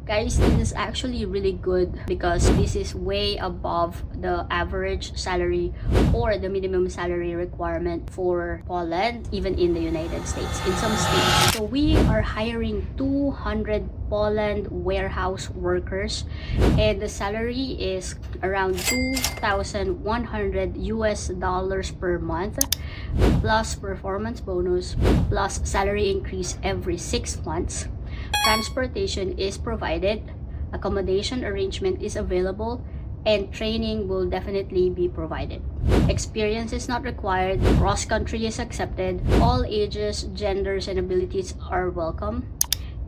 Guys, this is actually really good because this is way above the average salary or the minimum salary requirement for Poland, even in the United States, in some states. So we are hiring 200 Poland warehouse workers, and the salary is around 2,100 US dollars per month, plus performance bonus, plus salary increase every 6 months. Transportation is provided, accommodation arrangement is available, and training will definitely be provided. Experience is not required, cross-country is accepted, all ages, genders, and abilities are welcome.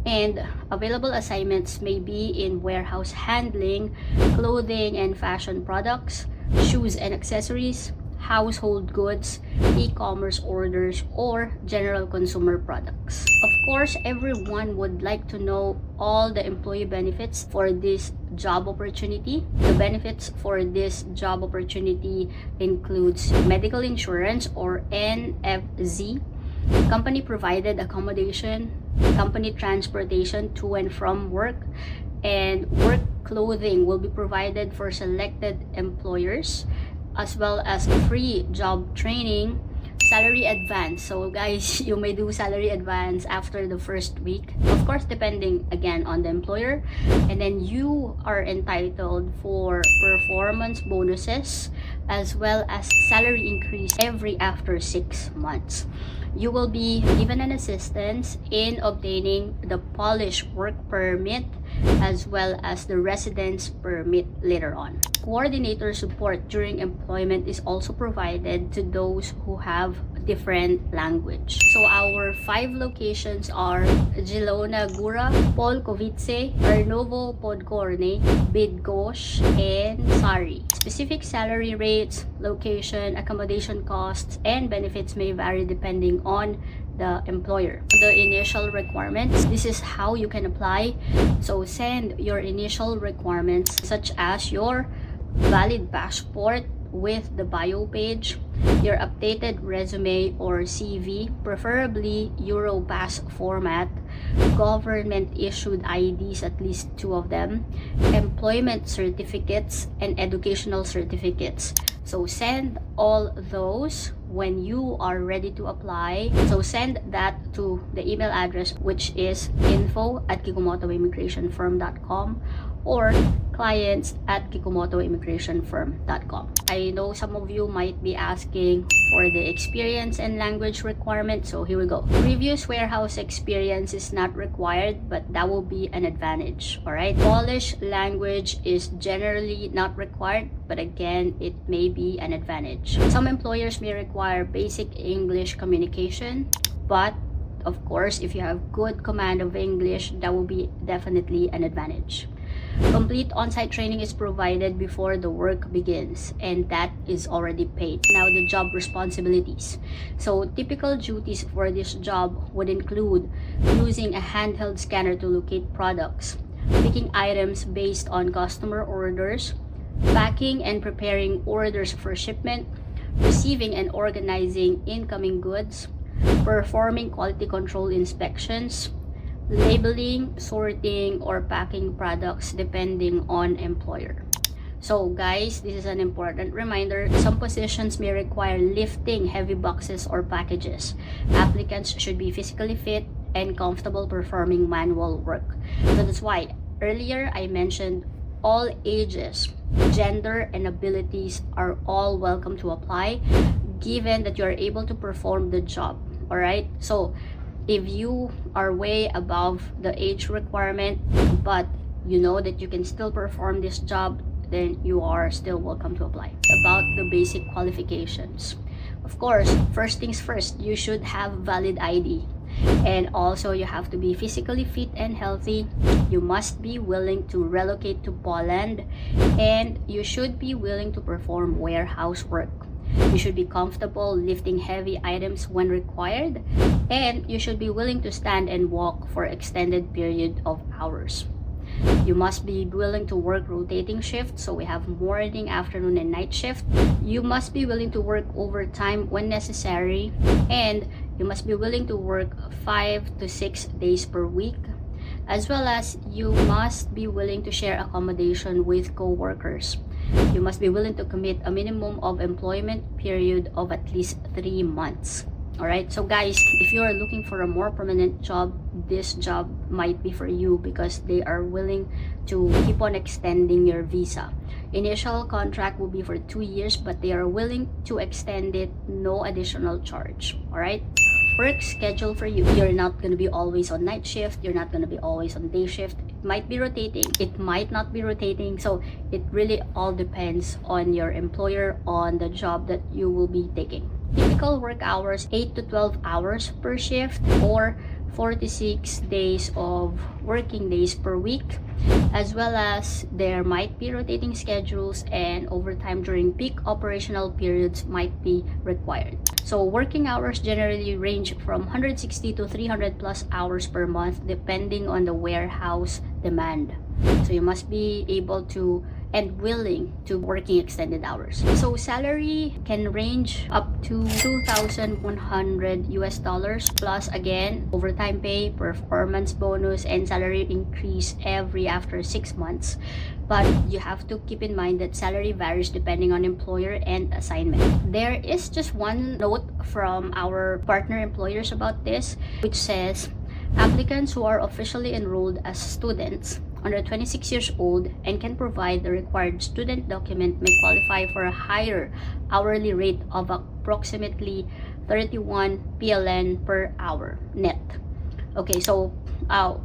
And available assignments may be in warehouse handling, clothing and fashion products, shoes and accessories, household goods, e-commerce orders, or general consumer products. Of course, everyone would like to know all the employee benefits for this job opportunity. The benefits for this job opportunity includes medical insurance or NFZ, company provided accommodation, company transportation to and from work, and work clothing will be provided for selected employers, as well as free job training, salary advance. So guys, you may do salary advance after the first week, of course depending again on the employer. And then you are entitled for performance bonuses as well as salary increase every after 6 months. You will be given an assistance in obtaining the Polish work permit as well as the residence permit later on. Coordinator support during employment is also provided to those who have different language. So our 5 locations are Zielona Góra, Polkowice, Tarnowo Podgórne, Bydgoszcz, and Sari. Specific salary rates, location, accommodation costs, and benefits may vary depending on the employer. The initial requirements, this is how you can apply. So send your initial requirements such as your valid passport with the bio page, your updated resume or CV, preferably Europass format, government issued IDs, at least 2 of them, employment certificates, and educational certificates. So send all those when you are ready to apply. So send that to the email address, which is info@kikumotoimmigrationfirm.com or clients@kikumotoimmigrationfirm.com. I know some of you might be asking for the experience and language requirement, so here we go. Previous warehouse experience is not required, but that will be an advantage. All right, Polish language is generally not required, but again, it may be an advantage. Some employers may require basic English communication, but of course, if you have good command of English, that will be definitely an advantage. Complete on-site training is provided before the work begins, and that is already paid. Now, the job responsibilities. So typical duties for this job would include using a handheld scanner to locate products, picking items based on customer orders, packing and preparing orders for shipment, receiving and organizing incoming goods, performing quality control inspections, labeling, sorting, or packing products depending on employer. So guys, this is an important reminder. Some positions may require lifting heavy boxes or packages. Applicants should be physically fit and comfortable performing manual work. So that's why earlier I mentioned all ages, gender, and abilities are all welcome to apply, given that you are able to perform the job. All right, so if you are way above the age requirement, but you know that you can still perform this job, then you are still welcome to apply. About the basic qualifications. Of course, first things first, you should have valid ID. And also, you have to be physically fit and healthy. You must be willing to relocate to Poland. And you should be willing to perform warehouse work. You should be comfortable lifting heavy items when required, and you should be willing to stand and walk for extended period of hours. You must be willing to work rotating shifts, so we have morning, afternoon, and night shift. You must be willing to work overtime when necessary, and you must be willing to work 5 to 6 days per week. as well as you must be willing to share accommodation with co-workers. You must be willing to commit a minimum of employment period of at least 3 months. Alright, so guys, if you are looking for a more permanent job, this job might be for you because they are willing to keep on extending your visa. Initial contract will be for 2 years, but they are willing to extend it, no additional charge. Alright, work schedule for you. You're not going to be always on night shift. You're not going to be always on day shift. It might be rotating. It might not be rotating. So it really all depends on your employer, on the job that you will be taking. Typical work hours, 8 to 12 hours per shift, or 46 days of working days per week, as well as there might be rotating schedules and overtime during peak operational periods might be required. So working hours generally range from 160 to 300 plus hours per month depending on the warehouse demand. So you must be able to and willing to working extended hours. So salary can range up to $2,100 plus again overtime pay, performance bonus, and salary increase after 6 months. But you have to keep in mind that salary varies depending on employer and assignment. There is just one note from our partner employers about this, which says applicants who are officially enrolled as students under 26 years old and can provide the required student document may qualify for a higher hourly rate of approximately 31 PLN per hour net. Okay, so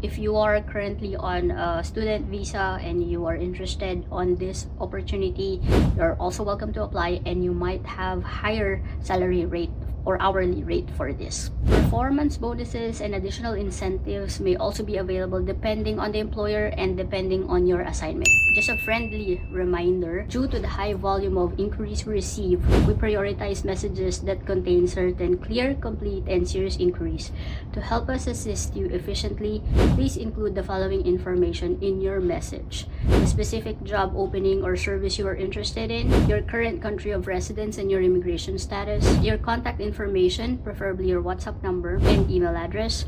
if you are currently on a student visa and you are interested on this opportunity, you're also welcome to apply, and you might have higher salary rate or hourly rate for this. Performance bonuses and additional incentives may also be available depending on the employer and depending on your assignment. Just a friendly reminder, due to the high volume of inquiries we receive, we prioritize messages that contain certain clear, complete, and serious inquiries. To help us assist you efficiently, please include the following information in your message: the specific job opening or service you are interested in, your current country of residence and your immigration status, your contact information, preferably your WhatsApp number and email address.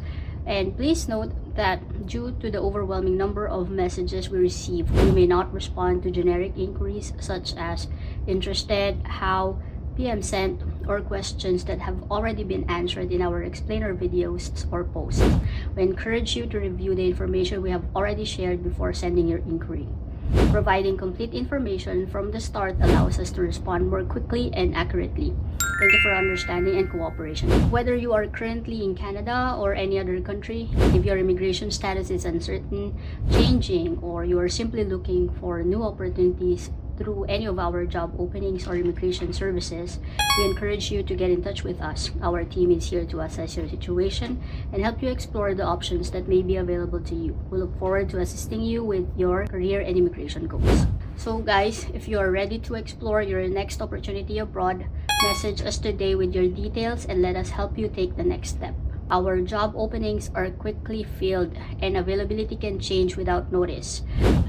And please note that due to the overwhelming number of messages we receive, we may not respond to generic inquiries such as interested, how, PM sent, or questions that have already been answered in our explainer videos or posts. We encourage you to review the information we have already shared before sending your inquiry. Providing complete information from the start allows us to respond more quickly and accurately. Thank you for understanding and cooperation. Whether you are currently in Canada or any other country, if your immigration status is uncertain, changing, or you are simply looking for new opportunities through any of our job openings or immigration services, we encourage you to get in touch with us. Our team is here to assess your situation and help you explore the options that may be available to you. We look forward to assisting you with your career and immigration goals. So guys, if you are ready to explore your next opportunity abroad, message us today with your details and let us help you take the next step. Our job openings are quickly filled and availability can change without notice.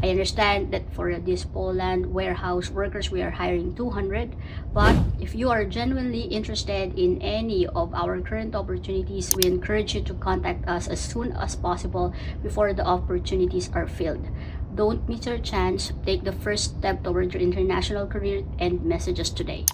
I understand that for this Poland warehouse workers, we are hiring 200, but if you are genuinely interested in any of our current opportunities, we encourage you to contact us as soon as possible before the opportunities are filled. Don't miss your chance. Take the first step towards your international career and message us today.